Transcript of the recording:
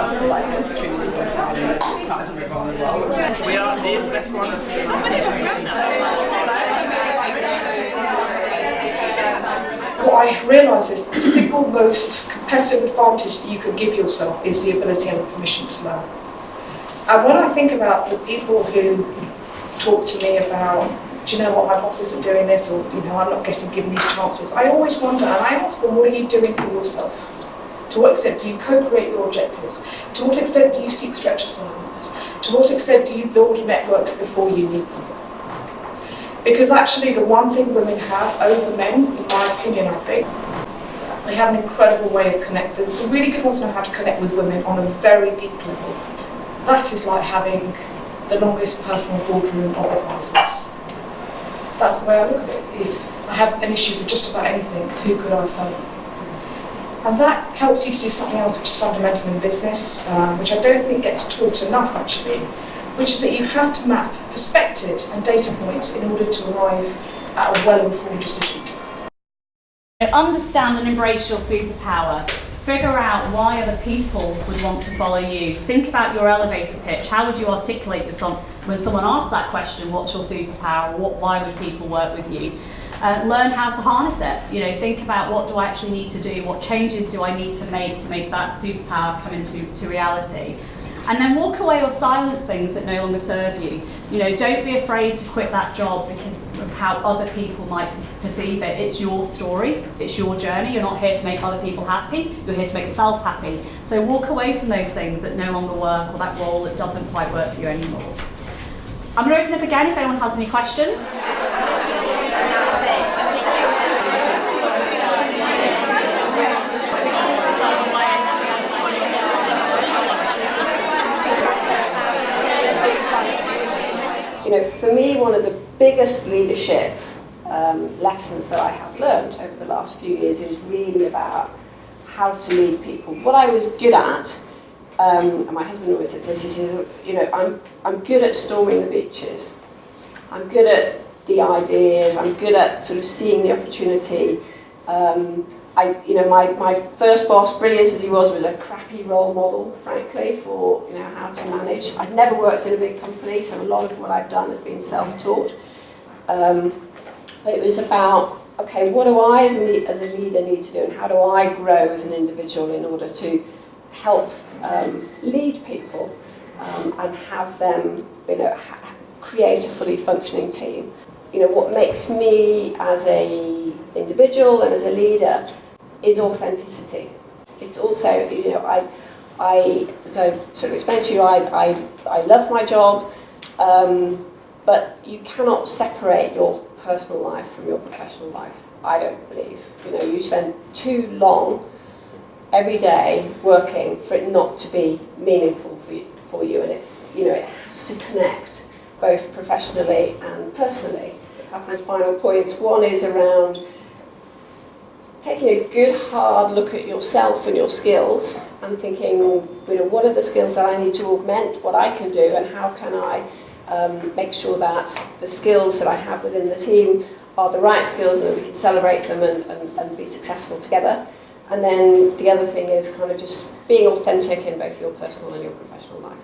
We are today's best one. What I realise is the single most competitive advantage that you can give yourself is the ability and the permission to learn. And when I think about the people who talk to me about, do you know what, my boss isn't doing this, or I'm not getting given these chances, I always wonder, and I ask them, what are you doing for yourself? To what extent do you co-create your objectives? To what extent do you seek stretch assignments? To what extent do you build networks before you need them? Because actually the one thing women have over men, in my opinion, I think, they have an incredible way of connecting. The really good ones know how to connect with women on a very deep level. That is like having the longest personal boardroom of advisors. That's the way I look at it. If I have an issue with just about anything, who could I phone? And that helps you to do something else which is fundamental in business, which I don't think gets taught enough actually, which is that you have to map perspectives and data points in order to arrive at a well-informed decision. Understand and embrace your superpower. Figure out why other people would want to follow you. Think about your elevator pitch. How would you articulate this when someone asks that question, what's your superpower? Why would people work with you? Learn how to harness it. Think about, what do I actually need to do? What changes do I need to make that superpower come into reality? And then walk away or silence things that no longer serve you. Don't be afraid to quit that job because of how other people might perceive it. It's your story, it's your journey. You're not here to make other people happy, you're here to make yourself happy. So walk away from those things that no longer work, or that role that doesn't quite work for you anymore. I'm going to open up again if anyone has any questions. For me, one of the biggest leadership lessons that I have learned over the last few years is really about how to lead people. What I was good at, and my husband always says this, he says, I'm good at storming the beaches. I'm good at the ideas. I'm good at sort of seeing the opportunity. My first boss, brilliant as he was a crappy role model, frankly, for how to manage. I'd never worked in a big company, so a lot of what I've done has been self-taught. But it was about, okay, what do I as a leader need to do, and how do I grow as an individual in order to help lead people and have them, create a fully functioning team. What makes me as a individual and as a leader is authenticity. It's also, as I sort of explained to you, I love my job, but you cannot separate your personal life from your professional life, I don't believe. You spend too long every day working for it not to be meaningful for you, and it has to connect both professionally and personally. A couple of final points. One is around taking a good hard look at yourself and your skills and thinking, what are the skills that I need to augment what I can do, and how can I make sure that the skills that I have within the team are the right skills and that we can celebrate them and be successful together. And then the other thing is kind of just being authentic in both your personal and your professional life.